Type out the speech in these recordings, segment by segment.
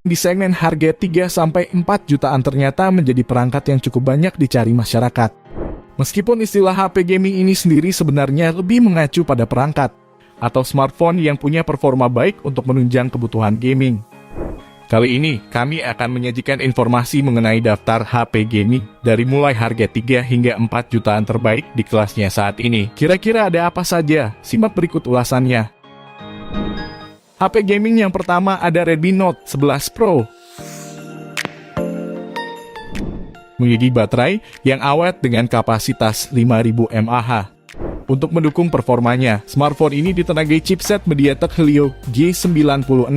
Di segmen harga 3-4 jutaan ternyata menjadi perangkat yang cukup banyak dicari masyarakat. Meskipun istilah HP gaming ini sendiri sebenarnya lebih mengacu pada perangkat atau smartphone yang punya performa baik untuk menunjang kebutuhan gaming. Kali ini, kami akan menyajikan informasi mengenai daftar HP gaming dari mulai harga 3 hingga 4 jutaan terbaik di kelasnya saat ini. Kira-kira ada apa saja? Simak berikut ulasannya. HP gaming yang pertama ada Redmi Note 11 Pro. Memiliki baterai yang awet dengan kapasitas 5000 mAh. Untuk mendukung performanya, smartphone ini ditenagai chipset MediaTek Helio G96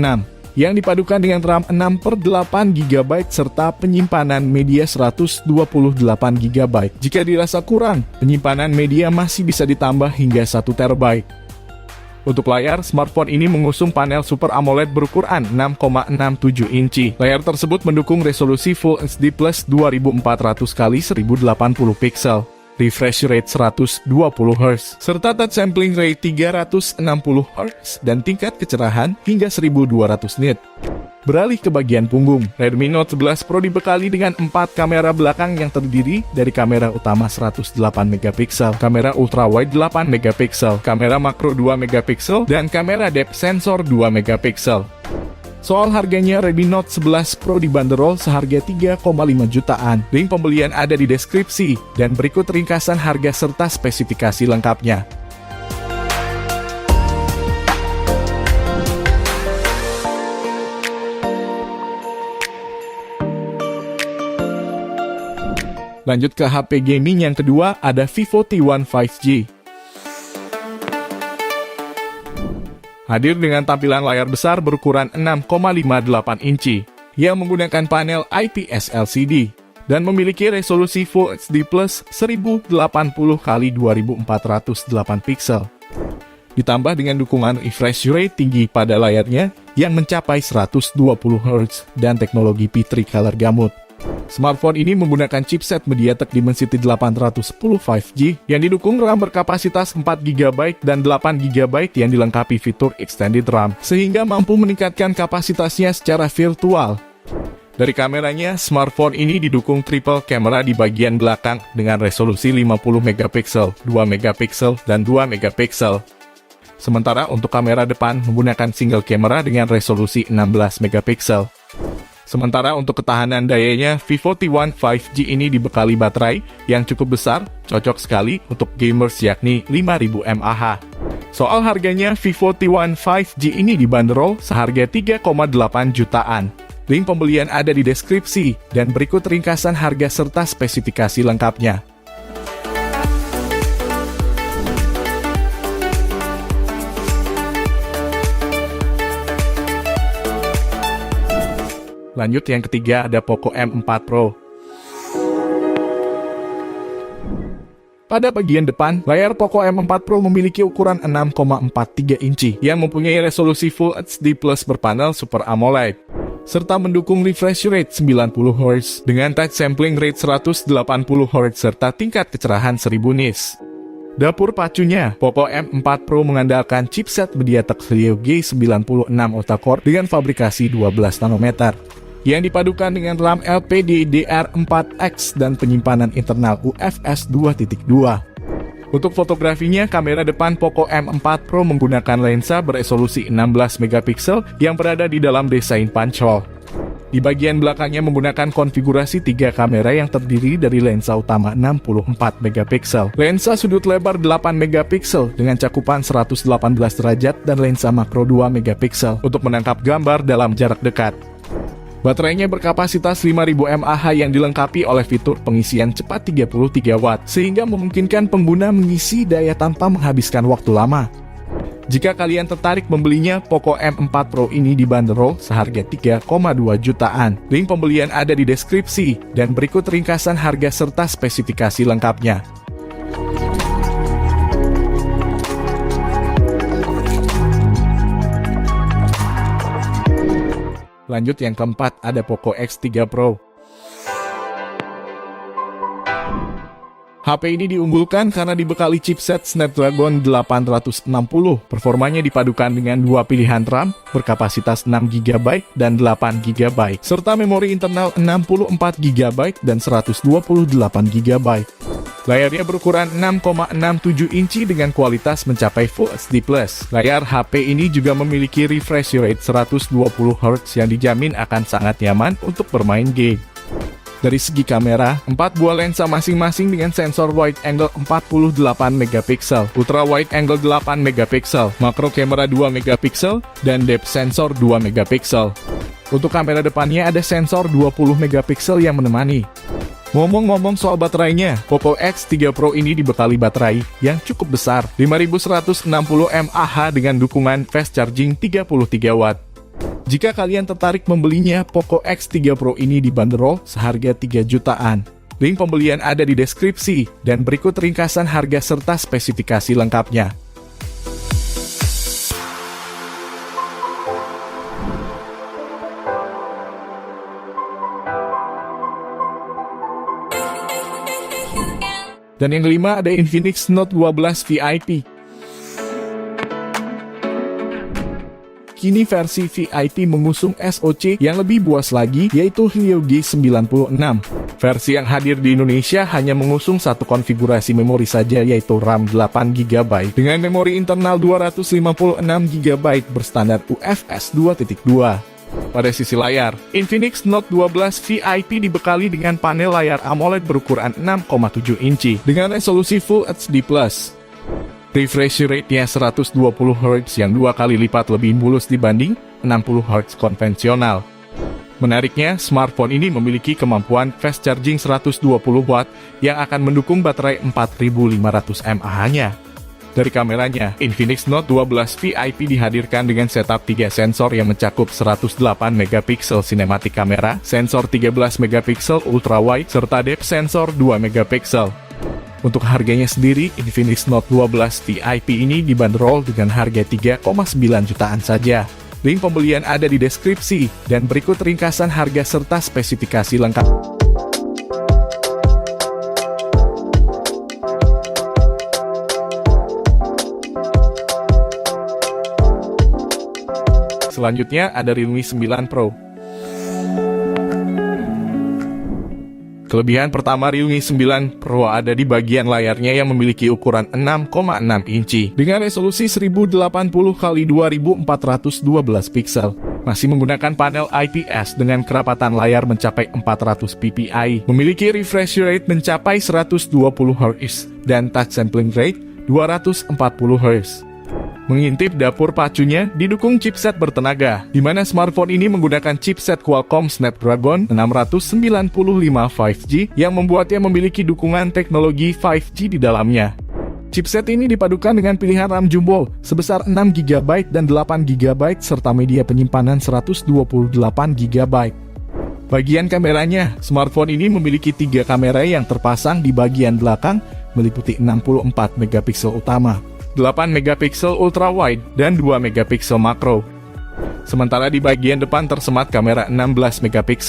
yang dipadukan dengan RAM 6/8 GB serta penyimpanan media 128 GB. Jika dirasa kurang, penyimpanan media masih bisa ditambah hingga 1 TB. Untuk layar, smartphone ini mengusung panel Super AMOLED berukuran 6,67 inci. Layar tersebut mendukung resolusi Full HD Plus 2400x1080 pixel, refresh rate 120 Hz, serta touch sampling rate 360 Hz dan tingkat kecerahan hingga 1200 nit. Beralih ke bagian punggung, Redmi Note 11 Pro dibekali dengan 4 kamera belakang yang terdiri dari kamera utama 108 MP, kamera ultrawide 8 MP, kamera makro 2 MP, dan kamera depth sensor 2 MP. Soal harganya, Redmi Note 11 Pro dibanderol seharga 3,5 jutaan. Link pembelian ada di deskripsi, dan berikut ringkasan harga serta spesifikasi lengkapnya. Lanjut ke HP gaming yang kedua, ada Vivo T1 5G. Hadir dengan tampilan layar besar berukuran 6,58 inci, yang menggunakan panel IPS LCD, dan memiliki resolusi Full HD Plus 1080x2408 pixel. Ditambah dengan dukungan refresh rate tinggi pada layarnya, yang mencapai 120 Hz dan teknologi P3 Color Gamut. Smartphone ini menggunakan chipset MediaTek Dimensity 810 5G yang didukung RAM berkapasitas 4 GB dan 8 GB yang dilengkapi fitur Extended RAM, sehingga mampu meningkatkan kapasitasnya secara virtual. Dari kameranya, smartphone ini didukung triple kamera di bagian belakang dengan resolusi 50 MP, 2 MP, dan 2 MP. Sementara untuk kamera depan menggunakan single kamera dengan resolusi 16 MP. Sementara untuk ketahanan dayanya, Vivo T1 5G ini dibekali baterai yang cukup besar, cocok sekali untuk gamers yakni 5000 mAh. Soal harganya, Vivo T1 5G ini dibanderol seharga 3,8 jutaan. Link pembelian ada di deskripsi, dan berikut ringkasan harga serta spesifikasi lengkapnya. Lanjut yang ketiga ada Poco M4 Pro. Pada bagian depan, layar Poco M4 Pro memiliki ukuran 6,43 inci yang mempunyai resolusi Full HD Plus berpanel Super AMOLED, serta mendukung refresh rate 90 Hz dengan touch sampling rate 180 Hz serta tingkat kecerahan 1000 nits. Dapur pacunya, Poco M4 Pro mengandalkan chipset MediaTek Helio G96 octa-core dengan fabrikasi 12 nanometer. Yang dipadukan dengan RAM LPDDR4X dan penyimpanan internal UFS 2.2. Untuk fotografinya, kamera depan Poco M4 Pro menggunakan lensa beresolusi 16 MP yang berada di dalam desain punch hole. Di bagian belakangnya menggunakan konfigurasi 3 kamera yang terdiri dari lensa utama 64 MP, lensa sudut lebar 8 MP dengan cakupan 118 derajat, dan lensa makro 2 MP untuk menangkap gambar dalam jarak dekat. Baterainya berkapasitas 5000 mAh yang dilengkapi oleh fitur pengisian cepat 33 Watt, sehingga memungkinkan pengguna mengisi daya tanpa menghabiskan waktu lama. Jika kalian tertarik membelinya, Poco M4 Pro ini dibanderol seharga 3,2 jutaan. Link pembelian ada di deskripsi, dan berikut ringkasan harga serta spesifikasi lengkapnya. Lanjut yang keempat ada Poco X3 Pro. HP ini diunggulkan karena dibekali chipset Snapdragon 860. Performanya dipadukan dengan dua pilihan RAM berkapasitas 6GB dan 8GB, serta memori internal 64GB dan 128GB. Layarnya berukuran 6,67 inci dengan kualitas mencapai Full HD+. Layar HP ini juga memiliki refresh rate 120Hz yang dijamin akan sangat nyaman untuk bermain game. Dari segi kamera, 4 buah lensa masing-masing dengan sensor wide angle 48MP, ultra wide angle 8MP, makro kamera 2MP, dan depth sensor 2MP. Untuk kamera depannya ada sensor 20MP yang menemani. Ngomong-ngomong soal baterainya, Poco X3 Pro ini dibekali baterai yang cukup besar, 5160 mAh dengan dukungan fast charging 33 Watt. Jika kalian tertarik membelinya, Poco X3 Pro ini dibanderol seharga 3 jutaan. Link pembelian ada di deskripsi, dan berikut ringkasan harga serta spesifikasi lengkapnya. Dan yang kelima ada Infinix Note 12 VIP. Kini versi VIP mengusung SoC yang lebih buas lagi, yaitu Helio G96. Versi yang hadir di Indonesia hanya mengusung satu konfigurasi memori saja, yaitu RAM 8GB dengan memori internal 256GB berstandar UFS 2.2. Pada sisi layar, Infinix Note 12 VIP dibekali dengan panel layar AMOLED berukuran 6,7 inci dengan resolusi Full HD+. Refresh rate-nya 120Hz yang 2 kali lipat lebih mulus dibanding 60Hz konvensional. Menariknya, smartphone ini memiliki kemampuan fast charging 120W yang akan mendukung baterai 4500 mAh-nya. Dari kameranya, Infinix Note 12 VIP dihadirkan dengan setup 3 sensor yang mencakup 108MP cinematic kamera, sensor 13MP ultra wide, serta depth sensor 2MP. Untuk harganya sendiri, Infinix Note 12 VIP ini dibanderol dengan harga 3,9 jutaan saja. Link pembelian ada di deskripsi, dan berikut ringkasan harga serta spesifikasi lengkap. Selanjutnya ada Realme 9 Pro. Kelebihan pertama Realme 9 Pro ada di bagian layarnya yang memiliki ukuran 6,6 inci dengan resolusi 1080x2412 piksel. Masih menggunakan panel IPS dengan kerapatan layar mencapai 400 ppi, memiliki refresh rate mencapai 120Hz dan touch sampling rate 240Hz. Mengintip dapur pacunya didukung chipset bertenaga, di mana smartphone ini menggunakan chipset Qualcomm Snapdragon 695 5G yang membuatnya memiliki dukungan teknologi 5G di dalamnya. Chipset ini dipadukan dengan pilihan RAM jumbo sebesar 6GB dan 8GB serta media penyimpanan 128GB. Bagian kameranya, smartphone ini memiliki 3 kamera yang terpasang di bagian belakang meliputi 64MP utama, 8MP ultra wide, dan 2MP makro. Sementara di bagian depan tersemat kamera 16MP.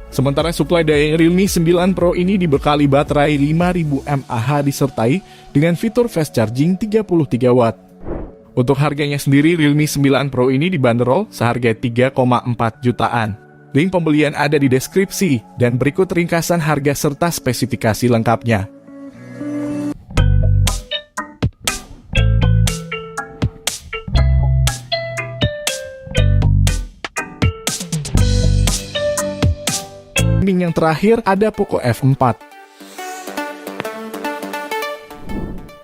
Sementara suplai daya Realme 9 Pro ini dibekali baterai 5000 mAh disertai dengan fitur fast charging 33 Watt. Untuk harganya sendiri, Realme 9 Pro ini dibanderol seharga 3,4 jutaan. Link pembelian ada di deskripsi, dan berikut ringkasan harga serta spesifikasi lengkapnya. Yang terakhir ada Poco F4.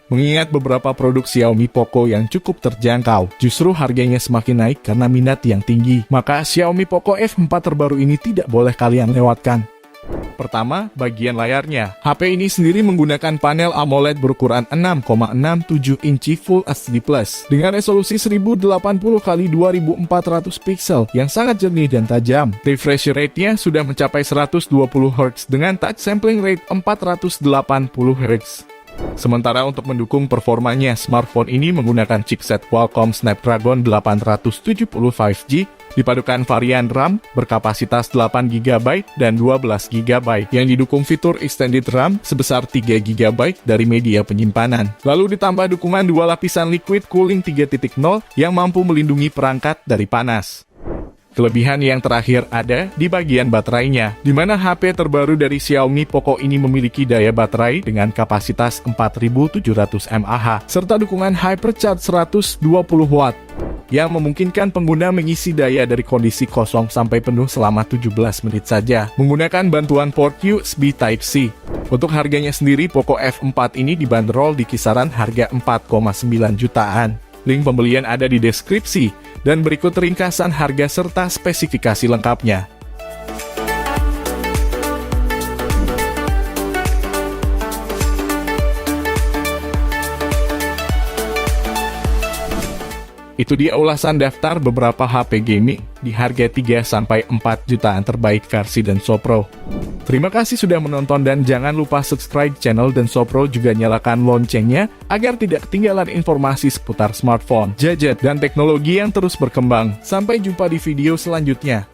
Mengingat beberapa produk Xiaomi Poco yang cukup terjangkau, justru harganya semakin naik karena minat yang tinggi, maka Xiaomi Poco F4 terbaru ini tidak boleh kalian lewatkan. Pertama, bagian layarnya. HP ini sendiri menggunakan panel AMOLED berukuran 6,67 inci Full HD+, dengan resolusi 1080x2400 piksel yang sangat jernih dan tajam. Refresh rate-nya sudah mencapai 120Hz dengan touch sampling rate 480Hz. Sementara untuk mendukung performanya, smartphone ini menggunakan chipset Qualcomm Snapdragon 870 5G, dipadukan varian RAM berkapasitas 8GB dan 12GB yang didukung fitur extended RAM sebesar 3GB dari media penyimpanan. Lalu ditambah dukungan 2 lapisan liquid cooling 3.0 yang mampu melindungi perangkat dari panas. Kelebihan yang terakhir ada di bagian baterainya, di mana HP terbaru dari Xiaomi Poco ini memiliki daya baterai dengan kapasitas 4700 mAh, serta dukungan Hypercharge 120 Watt, yang memungkinkan pengguna mengisi daya dari kondisi kosong sampai penuh selama 17 menit saja, menggunakan bantuan port USB Type-C. Untuk harganya sendiri, Poco F4 ini dibanderol di kisaran harga 4,9 jutaan. Link pembelian ada di deskripsi, dan berikut ringkasan harga serta spesifikasi lengkapnya. Itu dia ulasan daftar beberapa HP gaming di harga 3-4 jutaan terbaik versi Denso Pro. Terima kasih sudah menonton dan jangan lupa subscribe channel Denso Pro, juga nyalakan loncengnya agar tidak ketinggalan informasi seputar smartphone, gadget, dan teknologi yang terus berkembang. Sampai jumpa di video selanjutnya.